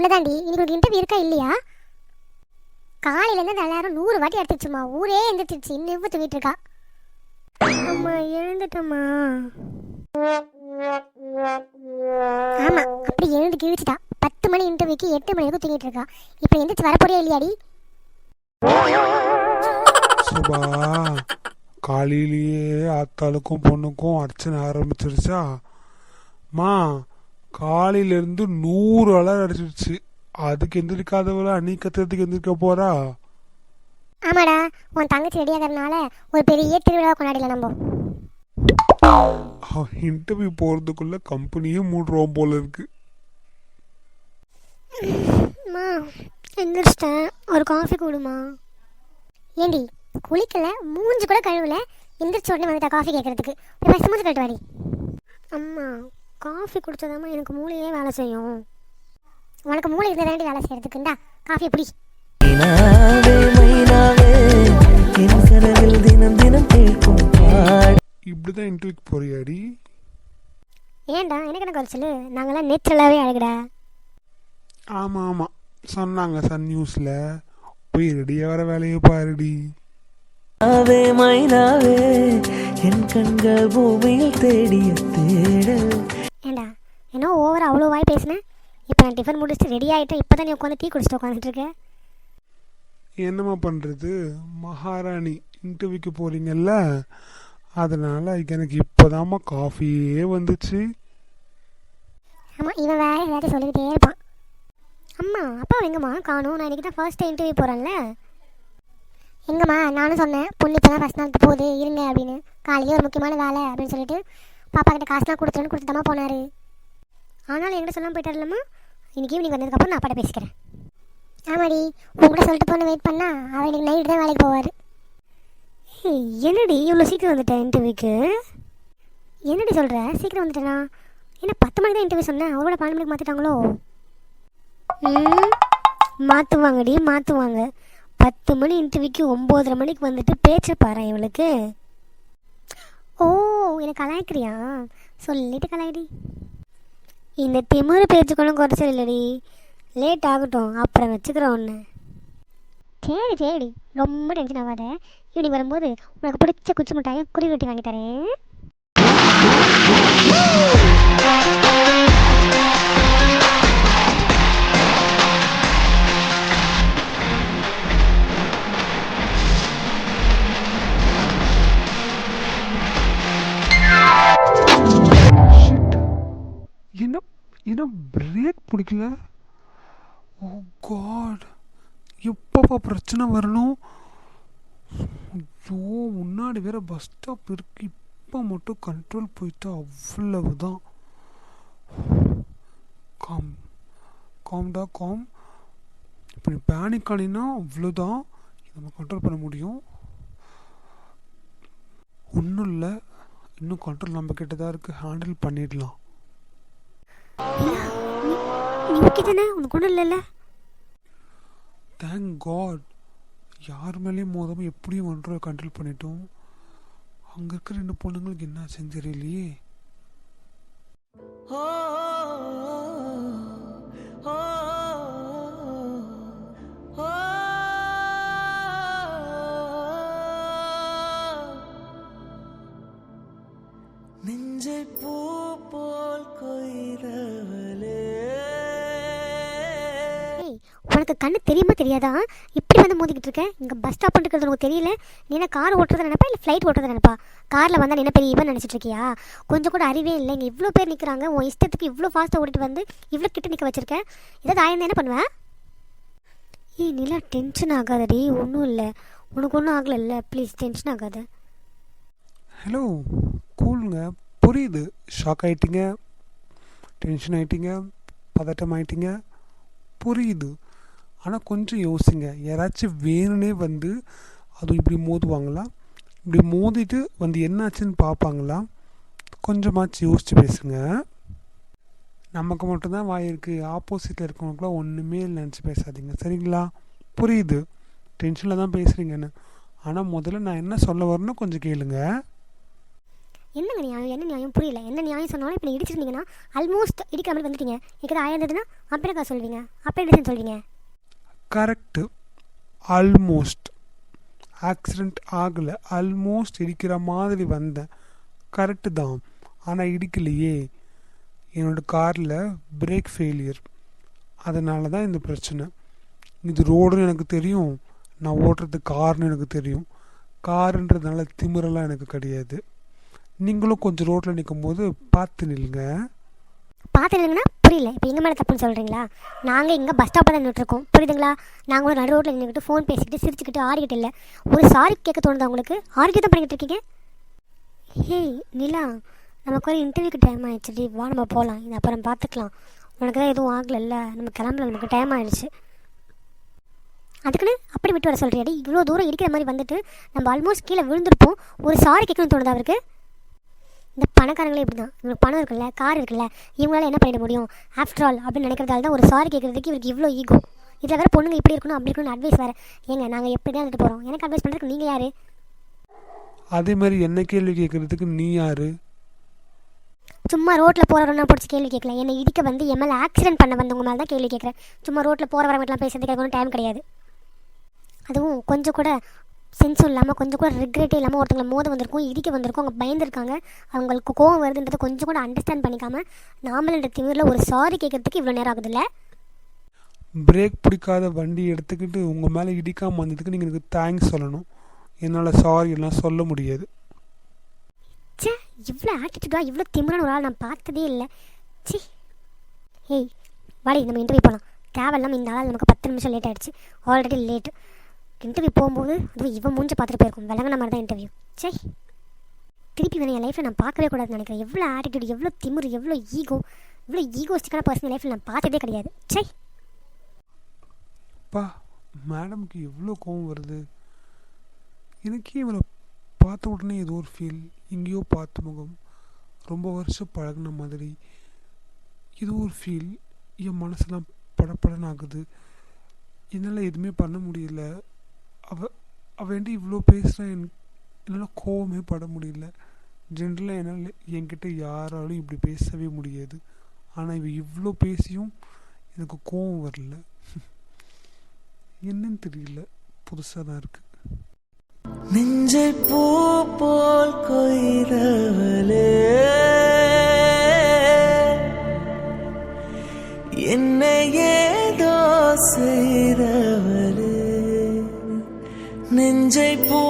உன்னதாண்டி இன்னைக்கு இன்டர்வியூ இருக்கா இல்லையா? காலையிலேருந்து எல்லாரும் 100 வாட்டி எடுத்துச்சுமா, ஊரே எழுந்துருச்சு, இன்னும் தூங்கிட்டு இருக்கா. அம்மா எழுந்துட்டம்மா. ஆமா, அப்படி எழுந்து கிழிச்சிட்டா. 10 மணி இன்டர்வியூக்கு 8 மணி வரைக்கும் தூங்கிட்டு இருக்கா. இப்போ எந்திரிச்சு வரப்போறியா இல்லையாடி? சுபா, காலையிலேயே ஆத்தாளுக்கும் பொண்ணுக்கும் அர்ச்சனை ஆரம்பிச்சிருச்சா? மா, காலையிலேருந்து 100 அலர் அடிச்சிருச்சு. அதுக்கு எந்திரிக்காதவள அன்னைக்கு கத்துறதுக்கு எந்திரிக்க போறா? ஆமாடா, உன் தங்கச்சி ரெடியாகிறதுனால ஒரு பெரிய திருவிழா கொண்டாடில நம்ம. இன்டர்வியூ போறதுக்குள்ள கம்பெனியே மூடுறோம் போல இருக்கு. அம்மா எந்திரிச்சிட்டேன், ஒரு காஃபி கொடுமா. ஏண்டி குளிக்கல, மூஞ்சி கூட கழுவல, எந்திரிச்ச உடனே வந்துட்டா காஃபி கேட்கறதுக்கு? போய் ஃபஸ்ட் மூஞ்சி கழுட்டு வாடி. அம்மா காஃபி குடிச்சதாம்மா எனக்கு மூளையே வேலை செய்யும். உனக்கு மூளை இருந்தா தாண்டி வேலை செய்யறதுக்குண்டா, காஃபி பிடி. இப்படிதான் இன்டர்வியூக்கு போறியாடி? ஏன்டா எனக்கு என்ன குறைச்சல், நாங்களாம் நேச்சுரலாகவே அழகுடா. ஆமா ஆமா, சொன்னாங்க சன் நியூஸ்ல. போய் ரெடியா வர வேலையை பாருடி. என் கண்கள் பூமியில் தேடிய தேடல். ஏண்டா என்ன ஓவரா அவ்வளோ வாய் பேசினேன்? இப்போ நான் டிஃபன் முடிச்சுட்டு ரெடி ஆகிட்டேன், இப்போ தான் நீ உட்காந்து டீ குடிச்சிட்டு உட்காந்துட்டு இருக்கேன். என்னம்மா பண்றது, மகாராணி இன்டர்வியூக்கு போறீங்கல்ல, அதனால எனக்கு இப்போதாம்மா காஃபியே வந்துச்சு. ஆமாம், இவன் வேற ஏதாச்சும் சொல்லிக்கிட்டே இருப்பான். அம்மா அப்பா எங்கம்மா காணும்? நான் இன்றைக்கி தான் ஃபர்ஸ்ட் டே இன்டர்வியூ போகிறேன்ல. எங்கம்மா நானும் சொன்னேன், பொண்ணு இப்போ தான் ஃபஸ்ட் நாள் போகுது இருங்க அப்படின்னு. காலையிலே ஒரு முக்கியமான வேலை அப்படின்னு சொல்லிட்டு பாப்பா கிட்ட காசுலாம் கொடுத்துட்டாமா போனார். ஆனாலும் என்கிட்ட சொல்லாமல் போயிட்டார்லம்மா. இன்னைக்கு ஈவினிங் வந்ததுக்கப்புறம் நான் அப்பாட்ட பேசிக்கிறேன். ஆமாடி, உங்கள்கிட்ட சொல்லிட்டு போன வெயிட் பண்ணா அவன் இன்னைக்கு நைட்டு தான் வேலைக்கு போவார். என்னடி இவ்வளோ சீக்கிரம் வந்துட்டேன் இன்டர்வியூக்கு? என்னடி சொல்கிற, சீக்கிரம் வந்துட்டேனா? என்ன 10 மணிக்கு தான் இன்டர்வியூ சொன்னேன், அவரோட 12 மணிக்கு மாற்றிட்டாங்களோ? மாற்றுவாங்கடி மாற்றுவாங்க. 10 மணி இன்டர்வியூக்கு 9:30 மணிக்கு வந்துட்டு பேச்சு பாரு இவளுக்கு. ஓ, எனக்கு கலாய்க்கிறியா? சொல்லிட்டு கலாய்டி. இந்த திமிரு பேச்சுக்கொள்ளும் குறைச்சல் இல்லடி. லேட் ஆகட்டும், அப்புறம் வச்சுக்கிறோம் ஒன்று. சரி சரி, ரொம்ப டென்ஷன் ஆகாத. ஈவினிங் வரும்போது உனக்கு பிடிச்ச குச்சி மிட்டாயும் குருவி ரொட்டி வாங்கி தரேன். என்ன என்ன பிரேக் பிடிக்கல? ஓ காட், எப்பப்பா பிரச்சனை வரணும்? ஐயோ, முன்னாடி வேற பஸ் ஸ்டாப் இருக்கு. இப்போ மட்டும் கண்ட்ரோல் போயிட்டா அவ்வளவுதான். காம் காம்டா காம். இப்போ நீ பேனிக் ஆனினா அவ்வளோதான். நம்ம கண்ட்ரோல் பண்ண முடியும். ஒன்றும் இல்லை, இன்னும் கண்ட்ரோல் நம்ம கிட்ட தான் இருக்குது, ஹேண்டில் பண்ணிடலாம். நீ ஓகே தானே? உனக்கு ஒன்றும் இல்லைல்ல? தேங்க் காட், யார் மேலேயும் மோதாமல் எப்படியும் ஒன்றரை கண்ட்ரோல் பண்ணிட்டோம். அங்கே இருக்கிற 2 பொண்ணுங்களுக்கு என்ன ஆச்சுன்னு தெரியலையே. நெஞ்சை பூ போல் கொய்தவளே. உனக்கு கண்ணு தெரியுமா தெரியாதா? இப்படி வந்து மோதிக்கிட்டு இருக்கேன். இங்கே பஸ் ஸ்டாப் இருக்கிறது உனக்கு தெரியல? நீ என்ன கார் ஓட்டுறதை நினைப்பா இல்லை ஃப்ளைட் ஓட்டுறதை நினைப்பா? காரில் வந்தால் நீ என்ன பெரிய இவன் நினச்சிட்டு இருக்கியா? கொஞ்சம் கூட அறிவே இல்லை. இங்கே இவ்வளோ பேர் நிற்கிறாங்க, உன் இஷ்டத்துக்கு இவ்வளோ ஃபாஸ்ட்டாக ஓட்டிட்டு வந்து இவ்வளோ கிட்ட நிற்க வச்சிருக்கேன். ஏதாவது ஆயிருந்தா என்ன பண்ணுவேன்? நிலா டென்ஷன் ஆகாதடி, ஒன்றும் இல்லை, உனக்கு ஒன்றும் ஆகலைல்ல, ப்ளீஸ் டென்ஷன் ஆகாத. ஹலோ, கூலுங்க, புரியுது. ஷாக் ஆகிட்டீங்க, டென்ஷன் ஆகிட்டீங்க, பதட்டம் ஆகிட்டீங்க, புரியுது. ஆனால் கொஞ்சம் யோசிங்க. யாராச்சும் வேணும்னே வந்து அது இப்படி மோதுவாங்களா? இப்படி மோதிட்டு வந்து என்னாச்சுன்னு பார்ப்பாங்களா? கொஞ்சமாச்சு யோசிச்சு பேசுங்க. நமக்கு மட்டும்தான் வாய் இருக்குது, ஆப்போசிட்டில் இருக்கவங்களுக்குலாம் ஒன்றுமே நினச்சி பேசாதீங்க, சரிங்களா? புரியுது, டென்ஷனில் தான் பேசுகிறீங்கன்னு. ஆனால் முதல்ல நான் என்ன சொல்ல வரேன்னு கொஞ்சம் கேளுங்க. என்னங்க நியாயம், என்ன நியாயம் புரியல. என்ன நியாயம் சொன்னாலும் இப்போ இடிச்சிருந்தீங்கன்னா ஆல்மோஸ்ட் இடிக்கிற மாதிரி வந்துட்டீங்க. எனக்கு ஆயம் இருந்ததுன்னா அப்புறம் சொல்வீங்க, அப்போ என்ன சொல்வீங்க? கரெக்டு. ஆல்மோஸ்ட் ஆக்சிடெண்ட் ஆகலை, ஆல்மோஸ்ட் இடிக்கிற மாதிரி வந்தேன். கரெக்டு தான், ஆனால் இடிக்கலையே. என்னோடய காரில் பிரேக் ஃபெயிலியர், அதனால தான் இந்த பிரச்சனை. இது ரோடுன்னு எனக்கு தெரியும், நான் ஓட்டுறது கார்னு எனக்கு தெரியும். காருன்றதுனால திமிரெல்லாம் எனக்கு கிடையாது. நீங்களும் கொஞ்சம் ரோட்டில் நிற்கும் போது பார்த்து நில்லுங்க. பார்த்துருங்கன்னா புரியல. இப்போ எங்கள் மேலே தப்புன்னு சொல்கிறீங்களா? நாங்கள் இங்கே பஸ் ஸ்டாப்பில் தான் நின்றுட்டுருக்கோம், புரியுதுங்களா? நாங்கள் ஒரு நடு ரோட்டில் நின்றுக்கிட்டு ஃபோன் பேசிக்கிட்டு சிரிச்சுக்கிட்டு ஆடிக்கிட்டு இல்லை. ஒரு சாரி கேட்க தோணுதா உங்களுக்கு? ஆர்கியூ தான் பண்ணிக்கிட்டு இருக்கீங்க. ஹேய் நிலா, நமக்கு ஒரு இன்டர்வியூக்கு டைம் ஆகிடுச்சு, வா நம்ம போகலாம். இது அப்புறம் பார்த்துக்கலாம். உனக்கு தான் எதுவும் ஆகலைல்ல, நம்ம கிளம்பல, நமக்கு டைம் ஆகிடுச்சு. அதுக்குன்னு அப்படி விட்டு வர சொல்கிறியாடி? இவ்வளோ தூரம் இடிக்கிற மாதிரி வந்துட்டு நம்ம ஆல்மோஸ்ட் கீழே விழுந்திருப்போம், ஒரு சாரி கேட்கணும்னு தோணுதா அவருக்கு? இந்த பணக்காரங்களே இப்படி தான். இவங்களுக்கு பணம் இருக்குல்ல, கார் இருக்குல்ல, இவங்களால என்ன பண்ணிட முடியும் ஆஃப்டர் ஆல் அப்படின்னு நினைக்கிறதால தான் ஒரு சாரி கேட்குறதுக்கு இவருக்கு இவ்வளோ ஈகோ. இதில் வேறு பொண்ணுங்க இப்படி இருக்கணும் அப்படி இருக்கணும்னு அட்வைஸ் வேறு. ஏங்க நாங்கள் எப்படி தான் வந்துட்டு போகிறோம், எனக்கு அட்வைஸ் பண்ணுறதுக்கு நீங்கள் யார்? அதே மாதிரி என்ன கேள்வி கேட்குறதுக்கு நீ யார்? சும்மா ரோட்டில் போகிறவங்க பிடிச்சி கேள்வி கேட்கல, என்னை இடிக்க வந்து என் மேலே ஆக்சிடென்ட் பண்ண வந்தவங்க மேலே தான் கேள்வி கேட்குறேன். சும்மா ரோட்டில் போகிற வரவங்கலாம் பேசுறதுக்கு ஒன்றும் டைம் கிடையாது. அதுவும் கொஞ்சம் கூட சென்ஸும் இல்லாமல், கொஞ்சம் கூட ரிக்ரெட்டே இல்லாமல் ஒருத்தங்களை மோத வந்திருக்கும், இடிக்க வந்திருக்கும், அவங்க பயந்துருக்காங்க, அவங்களுக்கு கோவம் வருதுன்றதை கொஞ்சம் கூட அண்டர்ஸ்டாண்ட் பண்ணிக்காமல் நாமளன்ற திமிரில் ஒரு சாரி கேட்குறதுக்கு இவ்வளோ நேரம் ஆகுதுல்ல? பிரேக் பிடிக்காத வண்டி எடுத்துக்கிட்டு உங்கள் மேலே இடிக்காமல் வந்ததுக்கு நீங்கள் எனக்கு தேங்க்ஸ் சொல்லணும். என்னால் சாரி எல்லாம் சொல்ல முடியாது. சே, இவ்வளோ ஆட்டிடியூடாக இவ்வளோ திமிரான ஒரு ஆள் நான் பார்த்ததே இல்லை. சி. ஏய் வாடி, நம்ம இன்டர்வியூ போகலாம். தேவையில்லாமல் இந்த ஆள் நமக்கு 10 நிமிஷம் லேட் ஆகிடுச்சு, ஆல்ரெடி லேட். இன்டர்வியூ போகும்போது அதுவும் இவன் மூஞ்சி பார்த்துட்டு போயிருக்கும், விளங்கின மாதிரி தான் இன்டர்வியூ. சரி, திருப்பி வேணும் என் லைஃப்பில் நான் பார்க்கவே கூடாதுன்னு நினைக்கிறேன். எவ்வளோ ஆட்டிடியூட், எவ்வளோ திமிரு, எவ்வளோ ஈகோஸ்டிக்கான பர்சனல் லைஃப்பில் நான் பார்த்ததே கிடையாது. சரி அப்பா, மேடமுக்கு எவ்வளோ கோவம் வருது. எனக்கே இவரை பார்த்த உடனே ஏதோ ஒரு ஃபீல், எங்கேயோ பார்த்த முகம், ரொம்ப வருஷம் பழகின மாதிரி ஏதோ ஒரு ஃபீல். என் மனசெல்லாம் படப்படன்னு ஆகுது. என்னால் எதுவுமே பண்ண முடியல. அவன்ட்டு இவ்வளோ பேசுகிறா, என்னால் கோவமே பட முடியல. ஜென்ரலாக என்னால் என்கிட்ட யாராலும் இப்படி பேசவே முடியாது. ஆனால் இவ இவ்வளோ பேசியும் எனக்கு கோவம் வரல. என்னன்னு தெரியல, புதுசாக தான் இருக்கு. நெஞ்சை பூ போல் கொய்தவளே, என்னை ஏதோ செய்தவளே, நெஞ்சை பூ